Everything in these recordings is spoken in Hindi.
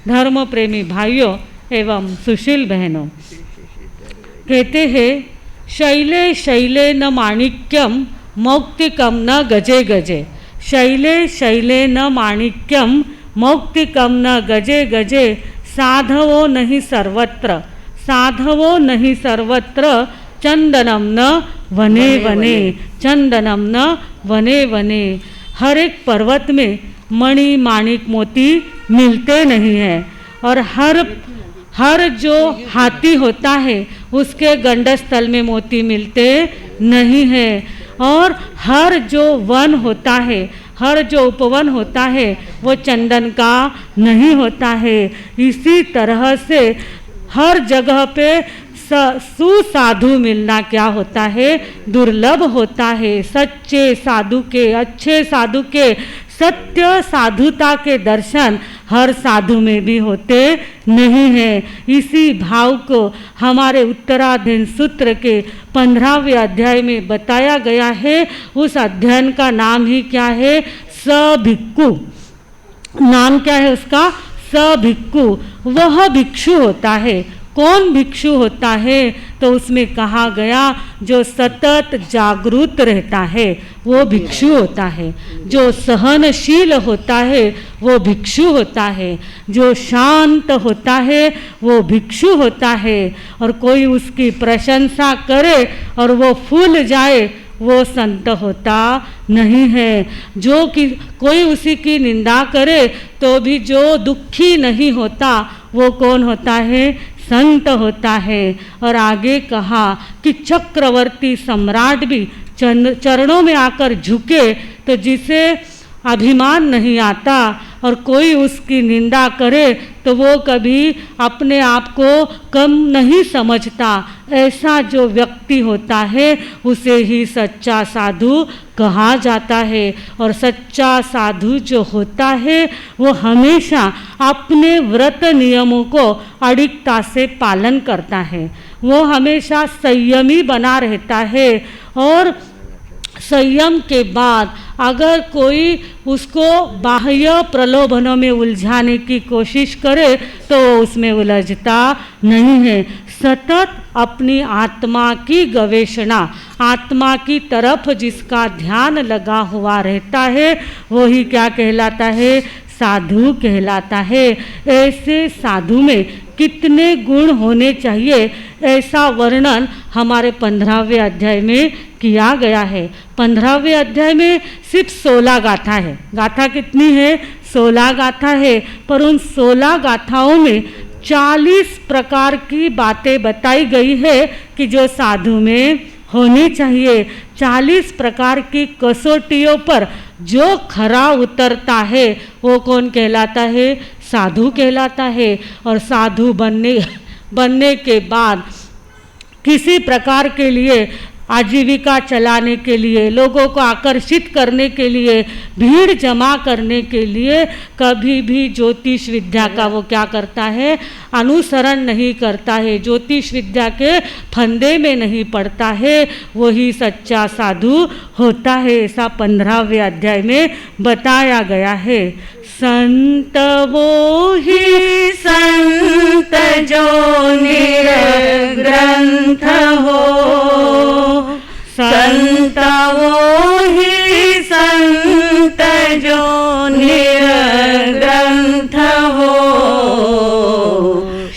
धर्म प्रेमी भाइयों एवं सुशील बहनों, कहते हैं शैले शैले न माणिक्यम मौक्तिकम न गजे गजे। शैले शैले न माणिक्यम मौक्तिकम न गजे गजे। साधवो नहीं सर्वत्र, साधवो नहीं सर्वत्र। चंदनम न वने वने, चंदनम न वने वने। हर एक पर्वत में मणि माणिक मोती मिलते नहीं हैं, और हर जो हाथी होता है उसके गंडस्थल में मोती मिलते नहीं हैं, और हर जो वन होता है, हर जो उपवन होता है वो चंदन का नहीं होता है। इसी तरह से हर जगह पे सुसाधु मिलना क्या होता है, दुर्लभ होता है। सच्चे साधु के, अच्छे साधु के, सत्य साधुता के दर्शन हर साधु में भी होते नहीं हैं। इसी भाव को हमारे उत्तराधीन सूत्र के 15वें अध्याय में बताया गया है। उस अध्ययन का नाम ही क्या है, सभिक्खु। नाम क्या है उसका, सभिक्खु। वह भिक्षु होता है। कौन भिक्षु होता है, तो उसमें कहा गया जो सतत जागरूक रहता है वो भिक्षु होता है। जो सहनशील होता है वो भिक्षु होता है। जो शांत होता है वो भिक्षु होता है। और कोई उसकी प्रशंसा करे और वो फूल जाए वो संत होता नहीं है। जो कि कोई उसी की निंदा करे तो भी जो दुखी नहीं होता वो कौन होता है, संत होता है। और आगे कहा कि चक्रवर्ती सम्राट भी चरणों में आकर झुके तो जिसे अभिमान नहीं आता और कोई उसकी निंदा करे तो वो कभी अपने आप को कम नहीं समझता। ऐसा जो व्यक्ति होता है उसे ही सच्चा साधु कहा जाता है। और सच्चा साधु जो होता है वो हमेशा अपने व्रत नियमों को अडिगता से पालन करता है। वो हमेशा संयमी बना रहता है। और संयम के बाद अगर कोई उसको बाह्य प्रलोभनों में उलझाने की कोशिश करे तो वो उसमें उलझता नहीं है। सतत अपनी आत्मा की गवेषणा, आत्मा की तरफ जिसका ध्यान लगा हुआ रहता है वही क्या कहलाता है, साधु कहलाता है। ऐसे साधु में कितने गुण होने चाहिए ऐसा वर्णन हमारे 15वें अध्याय में किया गया है। 15वें अध्याय में सिर्फ 16 गाथा है। गाथा कितनी है, 16 गाथा है। पर उन 16 गाथाओं में 40 प्रकार की बातें बताई गई है कि जो साधु में होनी चाहिए। 40 प्रकार की कसौटियों पर जो खरा उतरता है वो कौन कहलाता है, साधु कहलाता है। और साधु बनने के बाद किसी प्रकार के लिए आजीविका चलाने के लिए, लोगों को आकर्षित करने के लिए, भीड़ जमा करने के लिए कभी भी ज्योतिष विद्या का वो क्या करता है, अनुसरण नहीं करता है। ज्योतिष विद्या के फंदे में नहीं पड़ता है, वही सच्चा साधु होता है। ऐसा 15वें अध्याय में बताया गया है। संत वो ही संत जो निर्ग्रंथ हो, संत वो ही संत जो निर्ग्रंथ हो,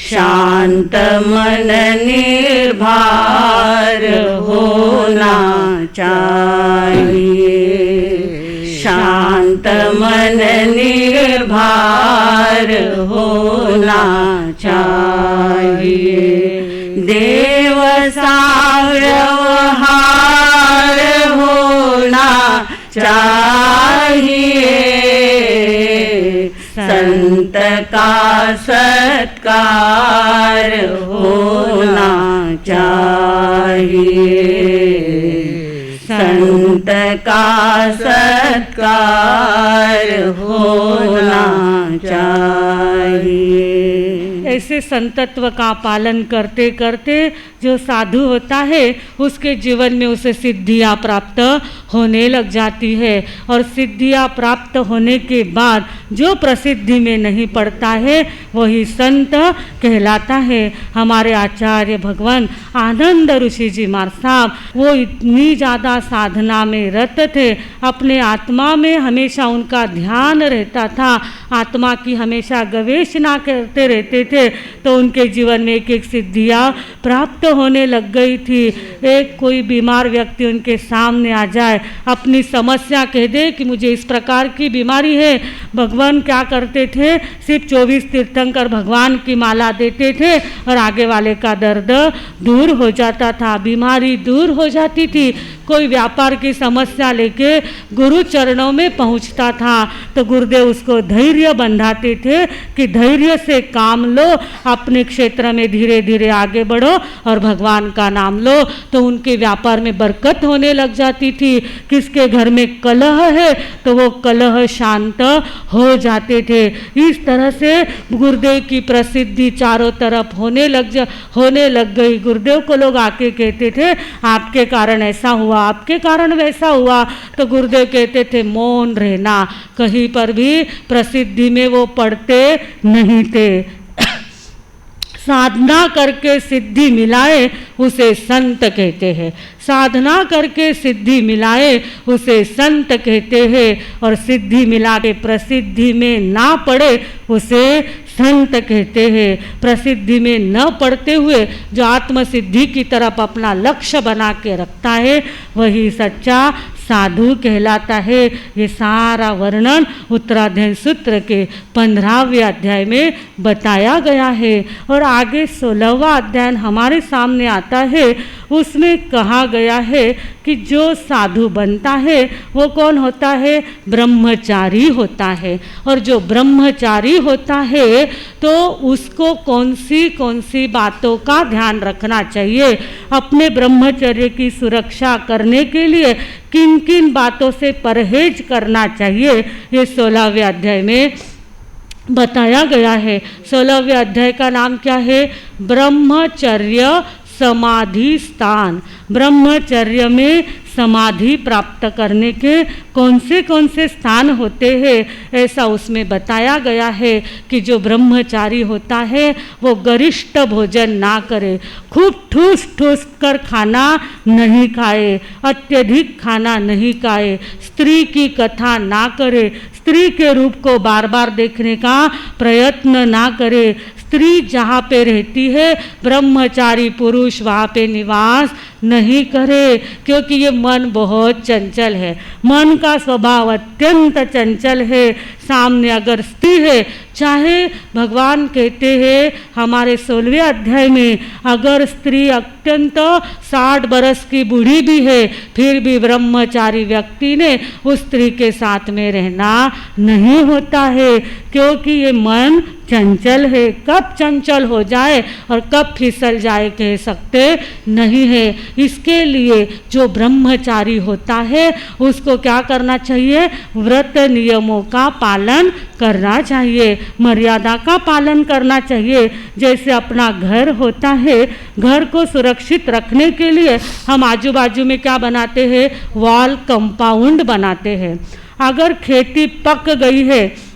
शांत मन निर्भर होना चाहिए। शांत मन निर्भर होना चाहिए। देव सा व्यवहार होना चाहिए। संत का सत्कार होना चाहिए। संत का सत्कार होना चाहिए। ऐसे संतत्व का पालन करते करते जो साधु होता है उसके जीवन में उसे सिद्धियाँ प्राप्त होने लग जाती है। और सिद्धियाँ प्राप्त होने के बाद जो प्रसिद्धि में नहीं पड़ता है वही संत कहलाता है। हमारे आचार्य भगवान आनंद ऋषि जी महाराज साहब वो इतनी ज़्यादा साधना में रत थे, अपने आत्मा में हमेशा उनका ध्यान रहता था, आत्मा की हमेशा गवेषणा करते रहते थे, तो उनके जीवन में एक एक सिद्धियाँ प्राप्त होने लग गई थी। एक कोई बीमार व्यक्ति उनके सामने आ जाए, अपनी समस्या कह दे कि मुझे इस प्रकार की बीमारी है, भगवान क्या करते थे, सिर्फ 24 तीर्थंकर भगवान की माला देते थे और आगे वाले का दर्द दूर हो जाता था, बीमारी दूर हो जाती थी। कोई व्यापार की समस्या लेके गुरु चरणों में पहुंचता था तो गुरुदेव उसको धैर्य बंधाते थे कि धैर्य से काम लो, अपने क्षेत्र में धीरे धीरे आगे बढ़ो और भगवान का नाम लो, तो उनके व्यापार में बरकत होने लग जाती थी। किसके घर में कलह है तो वो कलह शांत हो जाते थे। इस तरह से गुरुदेव की प्रसिद्धि चारों तरफ होने लग गई। गुरुदेव को लोग आके कहते थे आपके कारण ऐसा हुआ, आपके कारण वैसा हुआ, तो गुरुदेव कहते थे मौन रहना, कहीं पर भी प्रसिद्धि में वो पढ़ते नहीं थे। साधना करके सिद्धि मिलाए उसे संत कहते हैं, साधना करके सिद्धि मिलाए उसे संत कहते हैं, और सिद्धि मिला के प्रसिद्धि में ना पड़े उसे संत कहते हैं। प्रसिद्धि में न पड़ते हुए जो आत्मसिद्धि की तरफ अपना लक्ष्य बना के रखता है वही सच्चा साधु कहलाता है। ये सारा वर्णन उत्तराध्ययन सूत्र के 15वें अध्याय में बताया गया है। और आगे 16वां अध्याय हमारे सामने आता है, उसमें कहा गया है कि जो साधु बनता है वो कौन होता है, ब्रह्मचारी होता है। और जो ब्रह्मचारी होता है तो उसको कौन सी बातों का ध्यान रखना चाहिए, अपने ब्रह्मचर्य की सुरक्षा करने के लिए किन किन बातों से परहेज करना चाहिए, ये 16वें अध्याय में बताया गया है। 16वें अध्याय का नाम क्या है, ब्रह्मचर्य समाधि स्थान। ब्रह्मचर्य में समाधि प्राप्त करने के कौन से स्थान होते हैं, ऐसा उसमें बताया गया है कि जो ब्रह्मचारी होता है वो गरिष्ठ भोजन ना करे, खूब ठूस कर खाना नहीं खाए, अत्यधिक खाना नहीं खाए, स्त्री की कथा ना करे, स्त्री के रूप को बार बार देखने का प्रयत्न ना करे, स्त्री जहाँ पे रहती है ब्रह्मचारी पुरुष वहाँ पे निवास नहीं करे, क्योंकि ये मन बहुत चंचल है, मन का स्वभाव अत्यंत चंचल है। सामने अगर स्त्री है, चाहे भगवान कहते हैं हमारे 16वें अध्याय में, अगर स्त्री अत्यंत 60 बरस की बूढ़ी भी है फिर भी ब्रह्मचारी व्यक्ति ने उस स्त्री के साथ में रहना नहीं होता है, क्योंकि ये मन चंचल है, कब चंचल हो जाए और कब फिसल जाए कह सकते नहीं है। इसके लिए जो ब्रह्मचारी होता है उसको क्या करना चाहिए, व्रत नियमों का पालन करना चाहिए, मर्यादा का पालन करना चाहिए। जैसे अपना घर होता है, घर को सुरक्षित रखने के लिए हम आजू बाजू में क्या बनाते हैं, वॉल कंपाउंड बनाते हैं। अगर खेती पक गई है,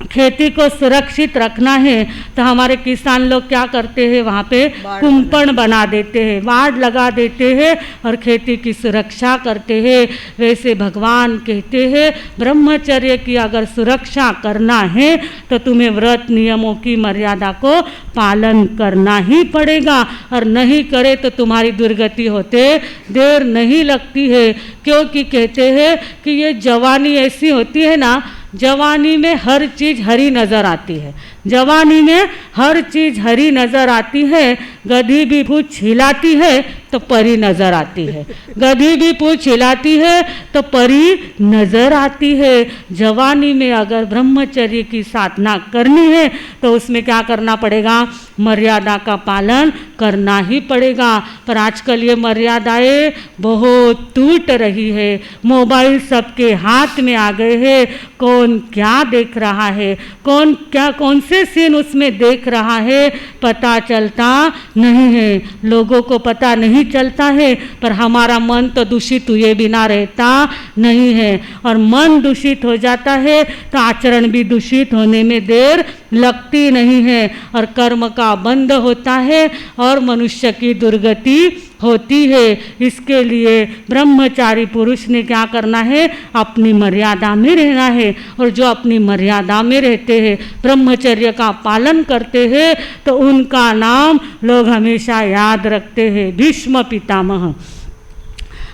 खेती को सुरक्षित रखना है तो हमारे किसान लोग क्या करते हैं, वहाँ पे कुंपण बना देते हैं, बाड़ लगा देते हैं और खेती की सुरक्षा करते हैं। वैसे भगवान कहते हैं ब्रह्मचर्य की अगर सुरक्षा करना है तो तुम्हें व्रत नियमों की मर्यादा को पालन करना ही पड़ेगा, और नहीं करे तो तुम्हारी दुर्गति होते देर नहीं लगती है। क्योंकि कहते हैं कि ये जवानी ऐसी होती है ना, जवानी में हर चीज़ हरी नज़र आती है, जवानी में हर चीज़ हरी नज़र आती है। गधी भी पूछ हिलाती है तो परी नजर आती है, गधी भी पूंछ हिलाती है तो परी नजर आती है। जवानी में अगर ब्रह्मचर्य की साधना करनी है तो उसमें क्या करना पड़ेगा, मर्यादा का पालन करना ही पड़ेगा। पर आजकल ये मर्यादाएं बहुत टूट रही है, मोबाइल सबके हाथ में आ गए हैं, कौन क्या देख रहा है, कौन से सीन उसमें देख रहा है पता चलता नहीं है, लोगों को पता नहीं चलता है। पर हमारा मन तो दूषित हुए बिना रहता नहीं है, और मन दूषित हो जाता है तो आचरण भी दूषित होने में देर लगती नहीं है, और कर्म का बंध होता है और मनुष्य की दुर्गति होती है। इसके लिए ब्रह्मचारी पुरुष ने क्या करना है, अपनी मर्यादा में रहना है, और जो अपनी मर्यादा में रहते हैं, ब्रह्मचर्य का पालन करते हैं, तो उनका नाम लोग हमेशा याद रखते हैं। भीष्म पितामह,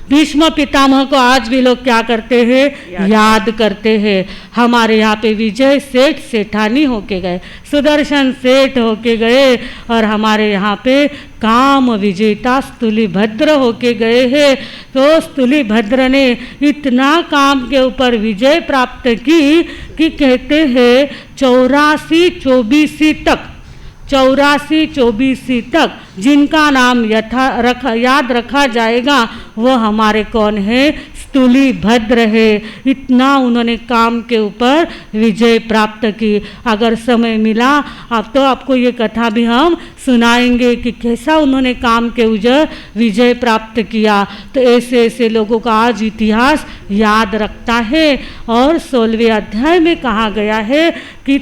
भीष्म पितामह को आज भी लोग क्या करते हैं, याद करते हैं। हमारे यहाँ पे विजय सेठ सेठानी होके गए, सुदर्शन सेठ होके गए, और हमारे यहाँ पे काम विजेता स्तुलिभद्र होके गए हैं। तो स्तुलिभद्र ने इतना काम के ऊपर विजय प्राप्त की कि कहते हैं 84-24 तक जिनका नाम याद रखा जाएगा वो हमारे कौन है, स्तुलिभद्र है। इतना उन्होंने काम के ऊपर विजय प्राप्त की। अगर समय मिला अब तो आपको ये कथा भी हम सुनाएंगे कि कैसा उन्होंने काम के ऊपर विजय प्राप्त किया। तो ऐसे ऐसे लोगों का आज इतिहास याद रखता है। और 16वें अध्याय में कहा गया है कि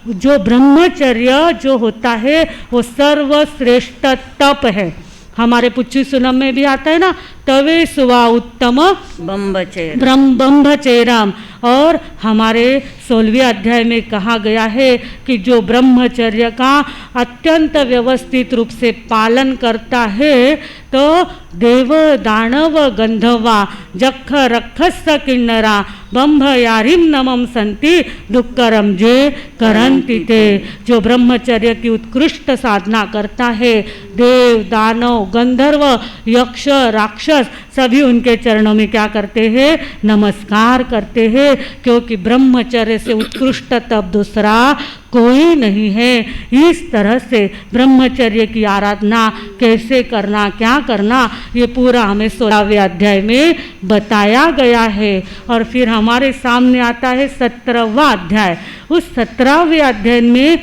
जो ब्रह्मचर्य जो होता है वो सर्वश्रेष्ठ तप है। हमारे पुच्ची सुनम में भी आता है ना, तवे सुवा उत्तम ब्रह्मचर्यम। और हमारे 16वें अध्याय में कहा गया है कि जो ब्रह्मचर्य का अत्यंत व्यवस्थित रूप से पालन करता है तो देव दानव गंधर्वा जख रक्षस किन्नरा बंभ यारिम नमम संति दुक्करम जे करंति ते। जो ब्रह्मचर्य की उत्कृष्ट साधना करता है, देव दानव गंधर्व यक्ष राक्षस सभी उनके चरणों में क्या करते हैं, नमस्कार करते हैं, क्योंकि ब्रह्मचर्य से उत्कृष्ट तप दूसरा कोई नहीं है। इस तरह से ब्रह्मचर्य की आराधना कैसे करना, क्या करना, ये पूरा हमें 16वें अध्याय में बताया गया है। और फिर हमारे सामने आता है 17वां अध्याय। उस 17वें अध्याय में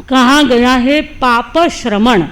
कहा गया है पाप श्रमण।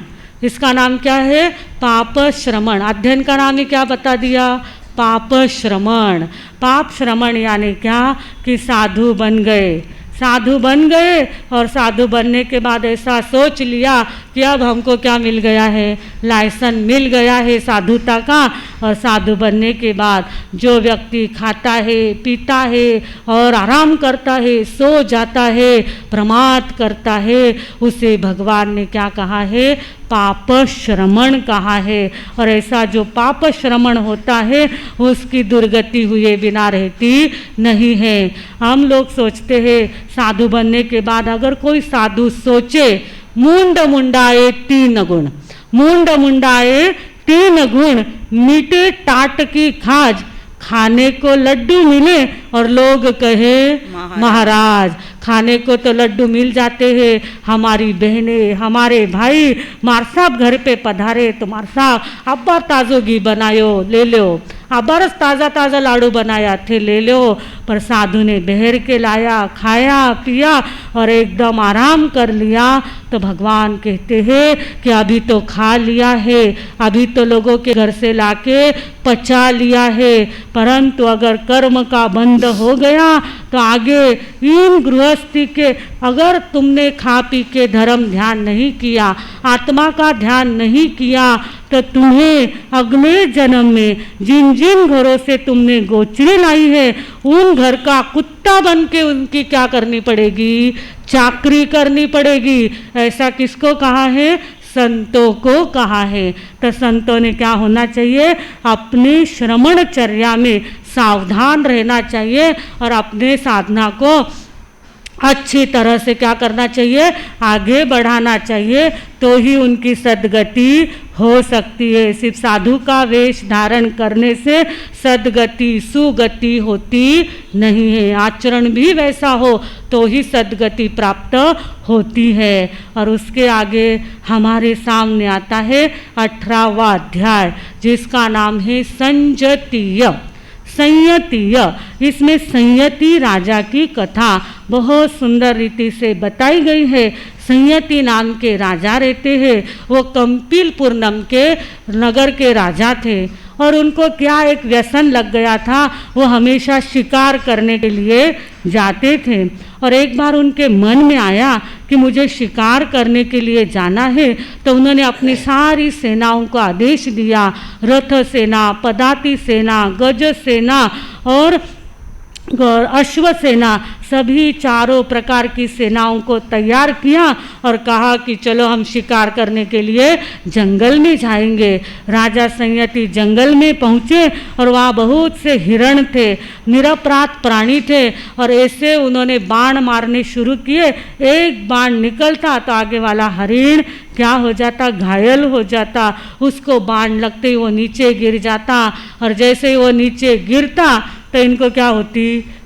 इसका नाम क्या है, पाप श्रमण। अध्ययन का नाम ही क्या बता दिया, पाप श्रमण। पाप श्रमण यानी क्या कि साधु बन गए, साधु बन गए, और साधु बनने के बाद ऐसा सोच लिया कि अब हमको क्या मिल गया है, लाइसेंस मिल गया है साधुता का। और साधु बनने के बाद जो व्यक्ति खाता है, पीता है और आराम करता है, सो जाता है, प्रमाद करता है, उसे भगवान ने क्या कहा है, पाप श्रमण कहा है। और ऐसा जो पाप श्रमण होता है उसकी दुर्गति हुए बिना रहती नहीं है। हम लोग सोचते हैं साधु बनने के बाद अगर कोई साधु सोचे मुंड मुंडाए 3 गुण, मुंड मुंडाए 3 गुण, मीठे टाट की खाज, खाने को लड्डू मिले और लोग कहे महाराज। खाने को तो लड्डू मिल जाते हैं, हमारी बहनें हमारे भाई मार साहब घर पे पधारे तो मार साहब अब्बर ताज़ो घी बनायो ले लो, अब्बरस ताज़ा ताज़ा लाडू बनाया थे ले लो। पर साधु ने बहर के लाया, खाया पिया और एकदम आराम कर लिया। तो भगवान कहते हैं कि अभी तो खा लिया है, अभी तो लोगों के घर से लाके पचा लिया है, परंतु अगर कर्म का बंध हो गया तो आगे इन गृहस्थी के अगर तुमने खा पी के धर्म ध्यान नहीं किया, आत्मा का ध्यान नहीं किया, तो तुम्हें अगले जन्म में जिन जिन घरों से तुमने गोचरी लाई है उन घर का कुत्ता बन के उनकी क्या करनी पड़ेगी, चाकरी करनी पड़ेगी। ऐसा किसको कहा है, संतों को कहा है। तो संतों ने क्या होना चाहिए, अपने श्रमणचर्या में सावधान रहना चाहिए और अपने साधना को अच्छी तरह से क्या करना चाहिए, आगे बढ़ाना चाहिए, तो ही उनकी सद्गति हो सकती है। सिर्फ साधु का वेश धारण करने से सद्गति सुगति होती नहीं है, आचरण भी वैसा हो तो ही सद्गति प्राप्त होती है। और उसके आगे हमारे सामने आता है 18वां अध्याय, जिसका नाम है संयतीय। संयतीय, इसमें संयति राजा की कथा बहुत सुंदर रीति से बताई गई है। संयति नाम के राजा रहते हैं, वो कंपिलपुर नाम के नगर के राजा थे और उनको क्या एक व्यसन लग गया था, वो हमेशा शिकार करने के लिए जाते थे। और एक बार उनके मन में आया कि मुझे शिकार करने के लिए जाना है, तो उन्होंने अपनी सारी सेनाओं को आदेश दिया, रथ सेना, पदाति सेना, गज सेना और अश्व सेना, सभी चारों प्रकार की सेनाओं को तैयार किया और कहा कि चलो हम शिकार करने के लिए जंगल में जाएंगे। राजा संयति जंगल में पहुँचे और वहाँ बहुत से हिरण थे, निरपराध प्राणी थे, और ऐसे उन्होंने बाण मारने शुरू किए। एक बाण निकलता तो आगे वाला हरिण क्या हो जाता, घायल हो जाता, उसको बाण लगते ही वो नीचे गिर जाता, और जैसे ही वो नीचे गिरता तो इनको क्या होती,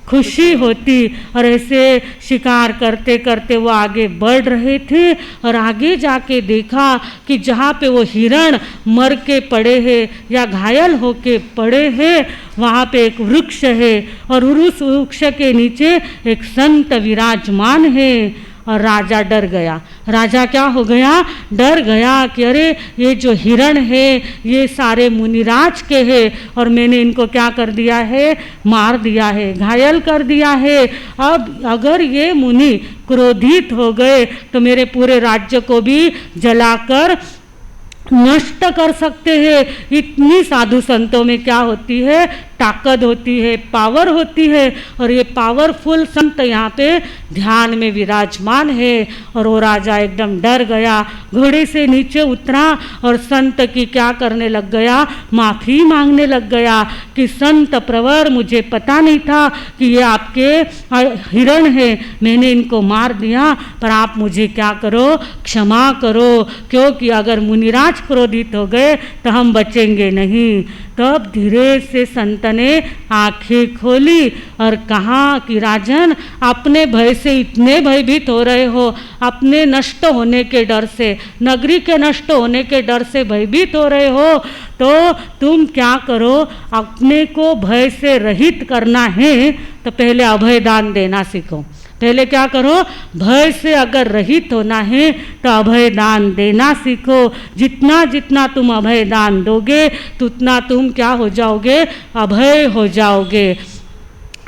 खुशी होती। और ऐसे शिकार करते करते वो आगे बढ़ रहे थे और आगे जाके देखा कि जहाँ पे वो हिरण मर के पड़े हैं या घायल होके पड़े हैं, वहाँ पे एक वृक्ष है और उस वृक्ष के नीचे एक संत विराजमान है। और राजा डर गया। राजा क्या हो गया, डर गया कि अरे ये जो हिरण है ये सारे मुनिराज के हैं और मैंने इनको क्या कर दिया है, मार दिया है, घायल कर दिया है। अब अगर ये मुनि क्रोधित हो गए तो मेरे पूरे राज्य को भी जलाकर नष्ट कर सकते हैं। इतनी साधु संतों में क्या होती है, ताकत होती है, पावर होती है, और ये पावरफुल संत यहाँ पे ध्यान में विराजमान है। और वो राजा एकदम डर गया, घोड़े से नीचे उतरा और संत की क्या करने लग गया, माफ़ी मांगने लग गया कि संत प्रवर, मुझे पता नहीं था कि ये आपके हिरण है, मैंने इनको मार दिया, पर आप मुझे क्या करो, क्षमा करो, क्योंकि अगर मुनिराज क्रोधित हो गए तो हम बचेंगे नहीं। तब धीरे से संत ने आंखें खोली और कहा कि राजन, अपने भय से इतने भयभीत हो रहे हो, अपने नष्ट होने के डर से, नगरी के नष्ट होने के डर से भयभीत हो रहे हो, तो तुम क्या करो, अपने को भय से रहित करना है तो पहले अभय दान देना सीखो। पहले क्या करो, भय से अगर रहित होना है तो अभय दान देना सीखो। जितना जितना तुम अभय दान दोगे उतना तुम क्या हो जाओगे, अभय हो जाओगे।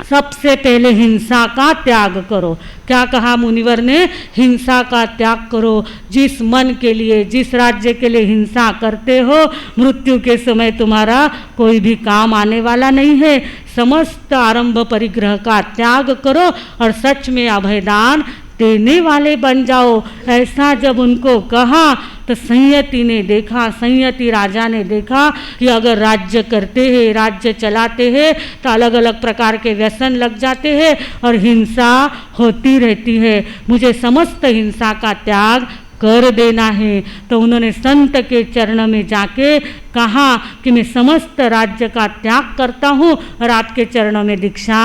सबसे पहले हिंसा का त्याग करो। क्या कहा मुनिवर ने, हिंसा का त्याग करो। जिस मन के लिए, जिस राज्य के लिए हिंसा करते हो, मृत्यु के समय तुम्हारा कोई भी काम आने वाला नहीं है। समस्त आरंभ परिग्रह का त्याग करो और सच में अभयदान देने वाले बन जाओ। ऐसा जब उनको कहा तो संयति ने देखा, संयति राजा ने देखा कि अगर राज्य करते हैं, राज्य चलाते हैं तो अलग अलग प्रकार के व्यसन लग जाते हैं और हिंसा होती रहती है। मुझे समस्त हिंसा का त्याग कर देना है। तो उन्होंने संत के चरण में जाके कहा कि मैं समस्त राज्य का त्याग करता हूँ और आपके चरणों में दीक्षा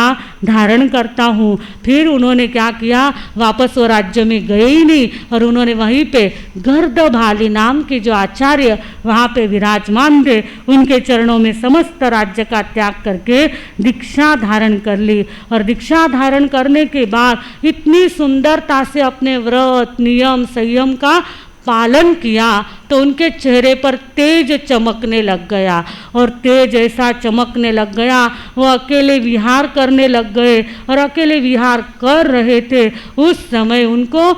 धारण करता हूँ। फिर उन्होंने क्या किया, वापस वो राज्य में गए ही नहीं और उन्होंने वहीं पे गर्दभाली नाम के जो आचार्य वहाँ पे विराजमान थे, उनके चरणों में समस्त राज्य का त्याग करके दीक्षा धारण कर ली। और दीक्षा धारण करने के बाद इतनी सुंदरता से अपने व्रत, नियम, संयम का पालन किया तो उनके चेहरे पर तेज चमकने लग गया। और तेज ऐसा चमकने लग गया, वो अकेले विहार करने लग गए। और अकेले विहार कर रहे थे उस समय उनको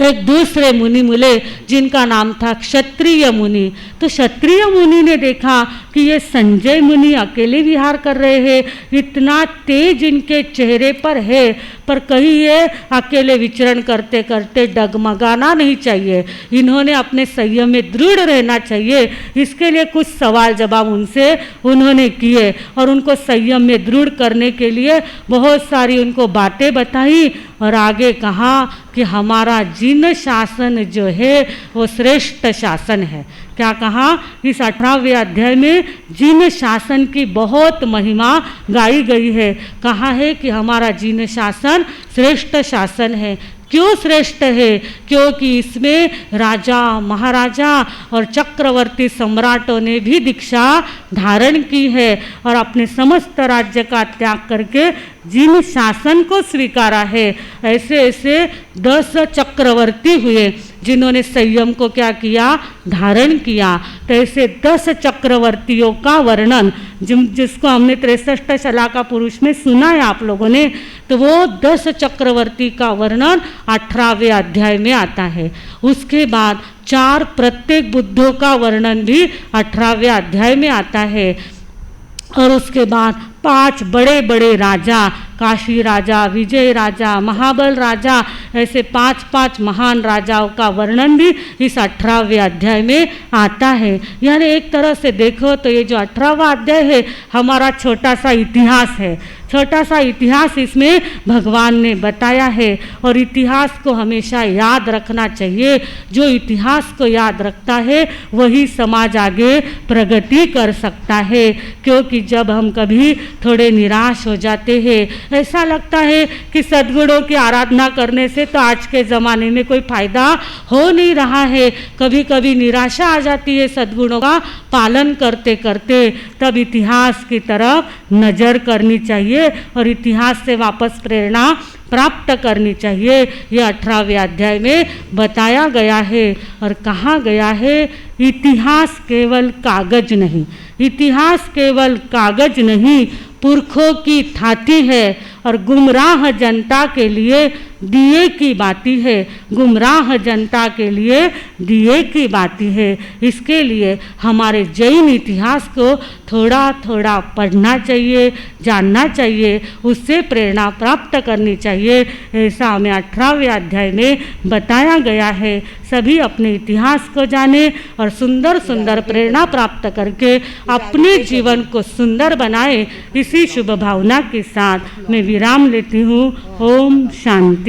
एक दूसरे मुनि मिले जिनका नाम था क्षत्रिय मुनि। तो क्षत्रिय मुनि ने देखा कि कि ये संजय मुनि अकेले विहार कर रहे हैं, इतना तेज इनके चेहरे पर है, पर कहीं ये अकेले विचरण करते करते डगमगाना नहीं चाहिए, इन्होंने अपने संयम में दृढ़ रहना चाहिए। इसके लिए कुछ सवाल जवाब उनसे उन्होंने किए और उनको संयम में दृढ़ करने के लिए बहुत सारी उनको बातें बताई और आगे कहा कि हमारा जिन शासन जो है वो श्रेष्ठ शासन है। क्या कहा? इस 18वें अध्याय में जिन शासन की बहुत महिमा गाई गई है। कहा है कि हमारा जिन शासन श्रेष्ठ शासन है। क्यों श्रेष्ठ है? क्योंकि इसमें राजा महाराजा और चक्रवर्ती सम्राटों ने भी दीक्षा धारण की है और अपने समस्त राज्य का त्याग करके जिन शासन को स्वीकारा है। ऐसे ऐसे 10 चक्रवर्ती हुए जिन्होंने संयम को क्या किया? धारण किया। तो ऐसे 10 चक्रवर्तियों का वर्णन जिसको हमने 63 शलाका पुरुष में सुना है आप लोगों ने, तो वो 10 चक्रवर्ती का वर्णन 18वें अध्याय में आता है। उसके बाद 4 प्रत्येक बुद्धों का वर्णन भी 18वें अध्याय में आता है और उसके बाद 5 बड़े बड़े राजा, काशी राजा, विजय राजा, महाबल राजा, ऐसे 5 महान राजाओं का वर्णन भी इस 18वें अध्याय में आता है। यानी एक तरह से देखो तो ये जो 18वां अध्याय है हमारा छोटा सा इतिहास है, छोटा सा इतिहास इसमें भगवान ने बताया है और इतिहास को हमेशा याद रखना चाहिए। जो इतिहास को याद रखता है वही समाज आगे प्रगति कर सकता है। क्योंकि जब हम कभी थोड़े निराश हो जाते हैं, ऐसा लगता है कि सद्गुणों की आराधना करने से तो आज के ज़माने में कोई फायदा हो नहीं रहा है, कभी कभी निराशा आ जाती है सद्गुणों का पालन करते करते, तब इतिहास की तरफ नज़र करनी चाहिए और इतिहास से वापस प्रेरणा प्राप्त करनी चाहिए। ये 18वें अध्याय में बताया गया है और कहा गया है इतिहास केवल कागज नहीं, इतिहास केवल कागज नहीं पुरखों की थाती है और गुमराह जनता के लिए दिए की बाती है, गुमराह जनता के लिए दिए की बाती है। इसके लिए हमारे जैन इतिहास को थोड़ा थोड़ा पढ़ना चाहिए, जानना चाहिए, उससे प्रेरणा प्राप्त करनी चाहिए। ऐसा हमें 18वें अध्याय में बताया गया है। सभी अपने इतिहास को जाने और सुंदर सुंदर प्रेरणा प्राप्त करके अपने जीवन को सुंदर बनाए। इसी शुभ भावना के साथ मैं विराम लेती हूँ। ओम शांति।